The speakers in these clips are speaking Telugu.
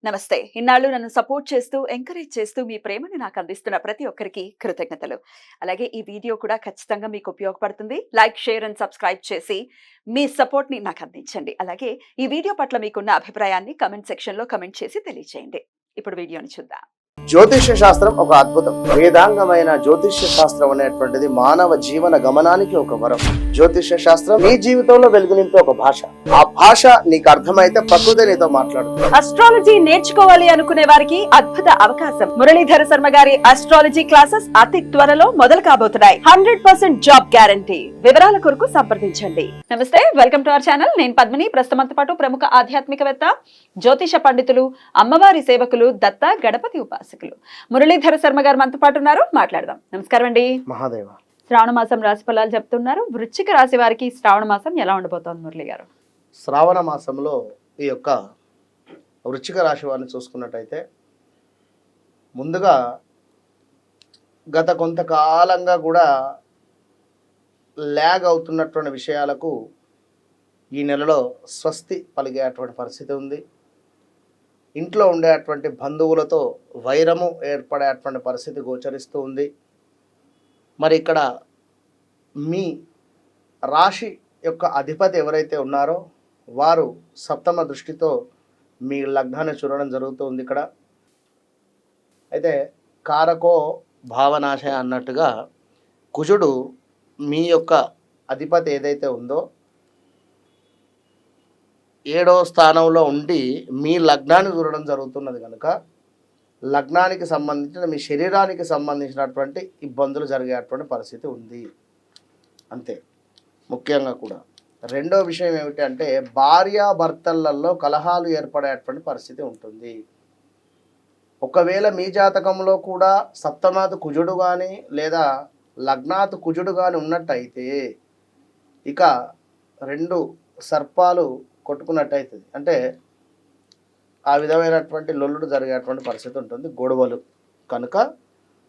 నమస్తే. ఇన్నాళ్ళు నన్ను సపోర్ట్ చేస్తూ, ఎంకరేజ్ చేస్తూ మీ ప్రేమని నాకు అందిస్తున్న ప్రతి ఒక్కరికి కృతజ్ఞతలు. అలాగే ఈ వీడియో కూడా ఖచ్చితంగా మీకు ఉపయోగపడుతుంది. లైక్, షేర్ అండ్ సబ్స్క్రైబ్ చేసి మీ సపోర్ట్‌ని నాకు అందించండి. అలాగే ఈ వీడియో పట్ల మీకున్న అభిప్రాయాన్ని కామెంట్ సెక్షన్‌లో కామెంట్ చేసి తెలియజేయండి. ఇప్పుడు వీడియోని చూద్దాం. జ్యోతిష్య శాస్త్రం ఒక అద్భుతం. వేదాంగమైన జ్యోతిష్య శాస్త్రం అనేటువంటిది మానవ జీవన గమనానికి ఒక వరం. జ్యోతిష్య శాస్త్రం నీ జీవితంలో వెలుగునింపే ఒక భాష. ఆ భాష నీకు అర్థమైతే ప్రకృతి నీతో మాట్లాడుతుంది. అస్ట్రాలజీ నేర్చుకోవాలి అనుకునే వారికి అద్భుత అవకాశం. మురళీధర శర్మ గారి అస్ట్రాలజీ క్లాసెస్ అతి త్వరలో మొదలు కాబోతున్నాయి. 100% జాబ్ గ్యారంటీ. వివరాల కొరకు సంప్రదించండి. నమస్తే, వెల్కమ్ టు అవర్ ఛానల్. నేను పద్మిని. ప్రస్తుతంతో పాటు ప్రముఖ ఆధ్యాత్మికవేత్త, జ్యోతిష పండితులు, అమ్మవారి సేవకులు, దత్త గణపతి ఉపాసకులు మురళీధర శర్మ గారు మనతో పాటు ఉన్నారు. మాట్లాడదాం. నమస్కారం అండి. మహాదేవ. శ్రావణ మాసం రాశి ఫలాలు చెప్తున్నారు. వృశ్చిక రాశి వారికి శ్రావణ మాసం ఎలా ఉండబోతోంది మురళి గారు? శ్రావణ మాసంలో ఈ యొక్క వృశ్చిక రాశి వారిని చూసుకున్నట్టయితే, ముందుగా గత కొంతకాలంగా కూడా ల్యాగ్ అవుతున్నటువంటి విషయాలకు ఈ నెలలో స్వస్తి పలిగేటువంటి పరిస్థితి ఉంది. ఇంట్లో ఉండేటువంటి బంధువులతో వైరము ఏర్పడేటువంటి పరిస్థితి గోచరిస్తూ ఉంది. మరి ఇక్కడ మీ రాశి యొక్క అధిపతి ఎవరైతే ఉన్నారో వారు సప్తమ దృష్టితో మీ లగ్నాన్ని చూడడం జరుగుతుంది. ఇక్కడ అయితే కారకో భావనాశ అన్నట్టుగా కుజుడు మీ యొక్క అధిపతి ఏదైతే ఉందో 7వ స్థానంలో ఉండి మీ లగ్నాన్ని చూడడం జరుగుతున్నది కనుక లగ్నానికి సంబంధించిన మీ శరీరానికి సంబంధించినటువంటి ఇబ్బందులు జరిగేటువంటి పరిస్థితి ఉంది. అంతే. ముఖ్యంగా కూడా రెండో విషయం ఏమిటి అంటే, భార్యాభర్తలలో కలహాలు ఏర్పడేటువంటి పరిస్థితి ఉంటుంది. ఒకవేళ మీ జాతకంలో కూడా సప్తమాతు కుజుడు కానీ లేదా లగ్నాతు కుజుడు కానీ ఉన్నట్టయితే ఇక 2 సర్పాలు కొట్టుకున్నట్టయితుంది. అంటే ఆ విధమైనటువంటి లొల్లుడు జరిగేటువంటి పరిస్థితి ఉంటుంది, గొడవలు. కనుక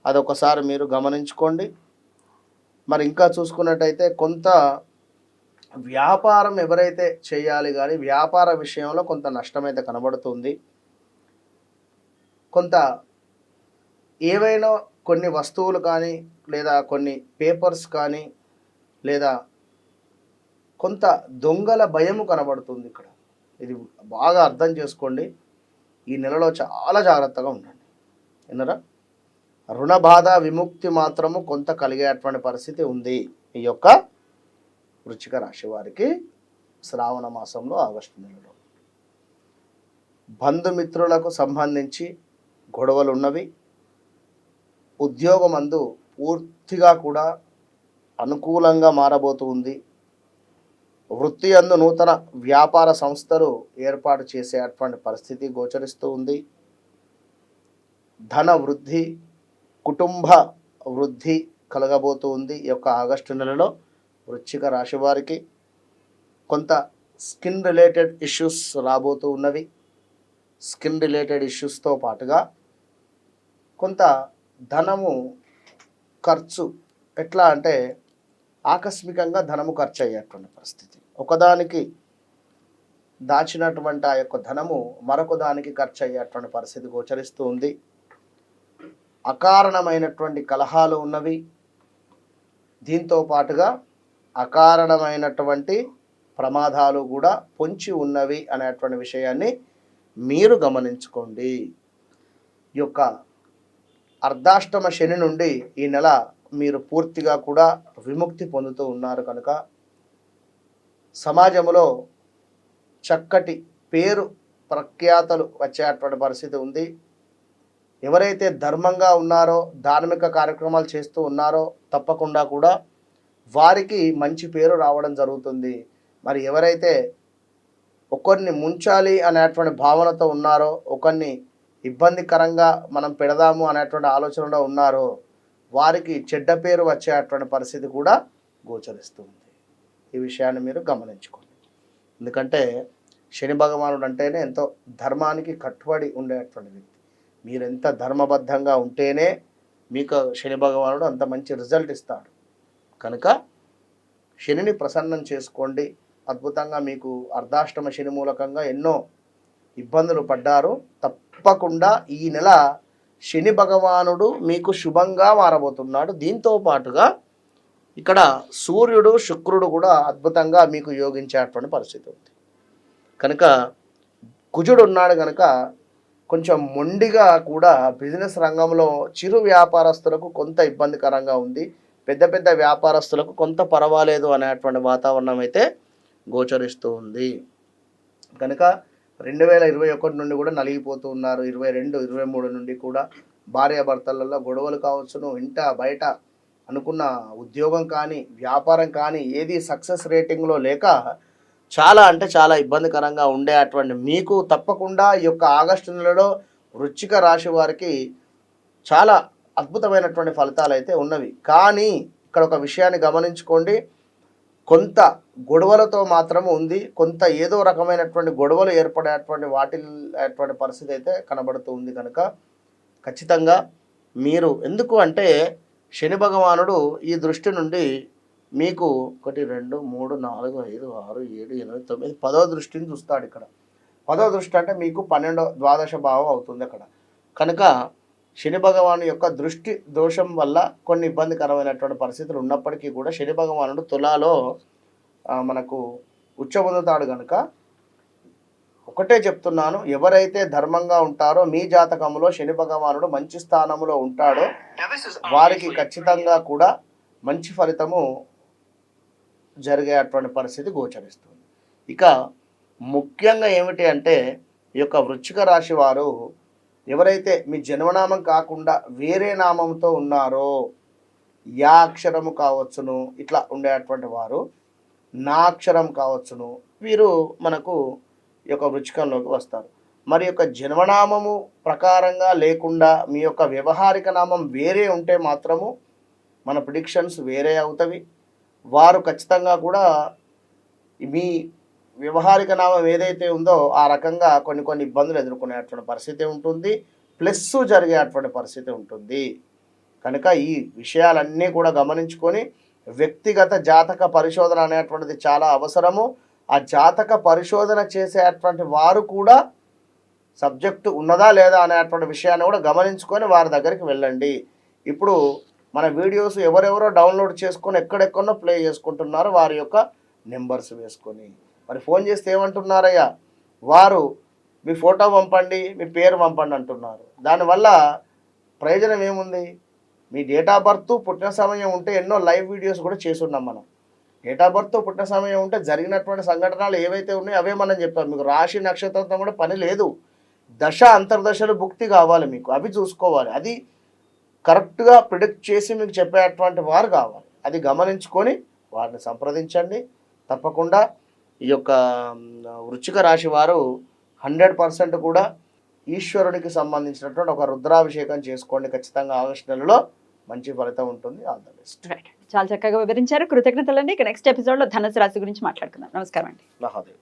అదొకసారి మీరు గమనించుకోండి. మరి ఇంకా చూసుకున్నట్టయితే కొంత వ్యాపారం ఎవరైతే చేయాలి కానీ వ్యాపార విషయంలో కొంత నష్టమైతే కనబడుతుంది. కొంత ఏవైనా కొన్ని వస్తువులు కానీ లేదా కొన్ని పేపర్స్ కానీ లేదా కొంత దొంగల భయము కనబడుతుంది ఇక్కడ. ఇది బాగా అర్థం చేసుకోండి. ఈ నెలలో చాలా జాగ్రత్తగా ఉండండి. విన్నరా? రుణ బాధ విముక్తి మాత్రము కొంత కలిగేటువంటి పరిస్థితి ఉంది ఈ యొక్క వృశ్చిక రాశి వారికి శ్రావణ మాసంలో, ఆగస్టు నెలలో. బంధుమిత్రులకు సంబంధించి గొడవలు ఉన్నవి. ఉద్యోగం అందు పూర్తిగా కూడా అనుకూలంగా మారబోతూ ఉంది. వృత్తి అందు నూతన వ్యాపార సంస్థలు ఏర్పాటు చేసేటువంటి పరిస్థితి గోచరిస్తూ ఉంది. ధన వృద్ధి, కుటుంబ వృద్ధి కలగబోతూ ఉంది ఈ యొక్క ఆగస్టు నెలలో వృశ్చిక రాశి వారికి. కొంత స్కిన్ రిలేటెడ్ ఇష్యూస్ రాబోతూ ఉన్నవి. స్కిన్ రిలేటెడ్ ఇష్యూస్తో పాటుగా కొంత ధనము ఖర్చు, ఎట్లా అంటే ఆకస్మికంగా ధనము ఖర్చు అయ్యేటువంటి పరిస్థితి. ఒకదానికి దాచినటువంటి ఆ యొక్క ధనము మరొక దానికి ఖర్చు అయ్యేటువంటి పరిస్థితి గోచరిస్తూ ఉంది. అకారణమైనటువంటి కలహాలు ఉన్నవి. దీంతో పాటుగా అకారణమైనటువంటి ప్రమాదాలు కూడా పొంచి ఉన్నవి అనేటువంటి విషయాన్ని మీరు గమనించుకోండి. ఈ యొక్క అర్ధాష్టమ శని నుండి ఈ నెల మీరు పూర్తిగా కూడా విముక్తి పొందుతూ ఉన్నారు కనుక సమాజంలో చక్కటి పేరు ప్రఖ్యాతలు వచ్చేటువంటి పరిస్థితి ఉంది. ఎవరైతే ధర్మంగా ఉన్నారో, ధార్మిక కార్యక్రమాలు చేస్తూ ఉన్నారో తప్పకుండా కూడా వారికి మంచి పేరు రావడం జరుగుతుంది. మరి ఎవరైతే ఒకరిని ముంచాలి అనేటువంటి భావనతో ఉన్నారో, ఒకరిని ఇబ్బందికరంగా మనం పెడదాము అనేటువంటి ఆలోచనలో ఉన్నారో వారికి చెడ్డ పేరు వచ్చేటువంటి పరిస్థితి కూడా గోచరిస్తుంది. ఈ విషయాన్ని మీరు గమనించుకోండి. ఎందుకంటే శని భగవానుడు అంటేనే ఎంతో ధర్మానికి కట్టుబడి ఉండేటువంటి వ్యక్తి. మీరు ఎంత ధర్మబద్ధంగా ఉంటేనే మీకు శని భగవానుడు అంత మంచి రిజల్ట్ ఇస్తాడు. కనుక శనిని ప్రసన్నం చేసుకోండి. అద్భుతంగా మీకు అర్ధాష్టమ శని మూలకంగా ఎన్నో ఇబ్బందులు పడ్డారు. తప్పకుండా ఈ నెల శని భగవానుడు మీకు శుభంగా మారబోతున్నాడు. దీంతో పాటుగా ఇక్కడ సూర్యుడు శుక్రుడు కూడా అద్భుతంగా మీకు యోగించేటువంటి పరిస్థితి ఉంది. కనుక కుజుడు ఉన్నాడు కనుక కొంచెం మొండిగా కూడా బిజినెస్ రంగంలో చిరు వ్యాపారస్తులకు కొంత ఇబ్బందికరంగా ఉంది. పెద్ద పెద్ద వ్యాపారస్తులకు కొంత పర్వాలేదు అనేటువంటి వాతావరణం అయితే గోచరిస్తూ ఉంది. కనుక 2021 నుండి కూడా నలిగిపోతూ ఉన్నారు. 22, 23 నుండి కూడా భార్యాభర్తలలో గొడవలు కావచ్చును. ఇంట బయట అనుకున్న ఉద్యోగం కానీ వ్యాపారం కానీ ఏది సక్సెస్ రేటింగ్లో లేక చాలా అంటే చాలా ఇబ్బందికరంగా ఉండే అటువంటి మీకు తప్పకుండా ఈ యొక్క ఆగస్టు నెలలో వృశ్చిక రాశి వారికి చాలా అద్భుతమైనటువంటి ఫలితాలు అయితే ఉన్నవి. కానీ ఇక్కడ ఒక విషయాన్ని గమనించుకోండి, కొంత గొడవలతో మాత్రము ఉంది. కొంత ఏదో రకమైనటువంటి గొడవలు ఏర్పడేటువంటి వాటిల్టువంటి పరిస్థితి అయితే కనబడుతూ ఉంది. కనుక ఖచ్చితంగా మీరు ఎందుకు అంటే శని భగవానుడు ఈ దృష్టి నుండి మీకు 1, 2, 3, 4, 5, 6, 7, 8, 9, 10వ దృష్టిని చూస్తాడు. ఇక్కడ 10వ దృష్టి అంటే మీకు 12వ ద్వాదశ భావం అవుతుంది అక్కడ. కనుక శని భగవాను యొక్క దృష్టి దోషం వల్ల కొన్ని ఇబ్బందికరమైనటువంటి పరిస్థితులు ఉన్నప్పటికీ కూడా శని భగవానుడు తులాలో మనకు ఉచ్చబొందుతాడు. కనుక ఒకటే చెప్తున్నాను, ఎవరైతే ధర్మంగా ఉంటారో మీ జాతకంలో శని భగవానుడు మంచి స్థానంలో ఉంటాడో వారికి ఖచ్చితంగా కూడా మంచి ఫలితము జరిగేటువంటి పరిస్థితి గోచరిస్తుంది. ఇక ముఖ్యంగా ఏమిటి అంటే ఈ యొక్క వృశ్చిక రాశి వారు ఎవరైతే మీ జన్మనామం కాకుండా వేరే నామంతో ఉన్నారో, యా అక్షరము కావచ్చును ఇట్లా ఉండేటువంటి వారు, నా అక్షరం కావచ్చును, వీరు మనకు ఈ యొక్క వృశ్చికంలోకి వస్తారు. మరి యొక్క జన్మనామము ప్రకారంగా లేకుండా మీ యొక్క వ్యవహారిక నామం వేరే ఉంటే మాత్రము మన ప్రిడిక్షన్స్ వేరే అవుతవి. వారు ఖచ్చితంగా కూడా మీ వ్యవహారిక నామం ఏదైతే ఉందో ఆ రకంగా కొన్ని ఇబ్బందులు ఎదుర్కొనేటువంటి పరిస్థితి ఉంటుంది, ప్లస్ జరిగేటువంటి పరిస్థితి ఉంటుంది. కనుక ఈ విషయాలన్నీ కూడా గమనించుకొని వ్యక్తిగత జాతక పరిశోధన అనేటువంటిది చాలా అవసరము. ఆ జాతక పరిశోధన చేసేటువంటి వారు కూడా సబ్జెక్టు ఉన్నదా లేదా అనేటువంటి విషయాన్ని కూడా గమనించుకొని వారి దగ్గరికి వెళ్ళండి. ఇప్పుడు మన వీడియోస్ ఎవరెవరో డౌన్లోడ్ చేసుకొని ఎక్కడెక్కడో ప్లే చేసుకుంటున్నారు వారి యొక్క నెంబర్స్ వేసుకొని. మరి ఫోన్ చేస్తే ఏమంటున్నారయ్యా, వారు మీ ఫోటో పంపండి, మీ పేరు పంపండి అంటున్నారు. దానివల్ల ప్రయోజనం ఏముంది? మీ డేట్ ఆఫ్ బర్త్, పుట్టిన సమయం ఉంటే ఎన్నో లైవ్ వీడియోస్ కూడా చేసున్నాం మనం. డేట్ ఆఫ్ బర్త్, పుట్టిన సమయం ఉంటే జరిగినటువంటి సంఘటనలు ఏవైతే ఉన్నాయో అవే మనం చెప్తాం. మీకు రాశి నక్షత్రంతో కూడా పని లేదు. దశ అంతర్దశలు భుక్తి కావాలి మీకు, అవి చూసుకోవాలి. అది కరెక్ట్గా ప్రిడిక్ట్ చేసి మీకు చెప్పేటువంటి వారు కావాలి. అది గమనించుకొని వారిని సంప్రదించండి. తప్పకుండా ఈ యొక్క వృశ్చిక రాశి వారు 100% కూడా ఈశ్వరునికి సంబంధించినటువంటి ఒక రుద్రాభిషేకం చేసుకోండి. ఖచ్చితంగా ఆగస్టు నెలలో మంచి ఫలితం ఉంటుంది. All the best. చాలా చక్కగా వివరించారు. కృతజ్ఞతలండి. ఇక నెక్స్ట్ ఎపిసోడ్లో ధనుసు రాశి గురించి మాట్లాడుకుందాం. నమస్కారం అండి. మహాదేవ్.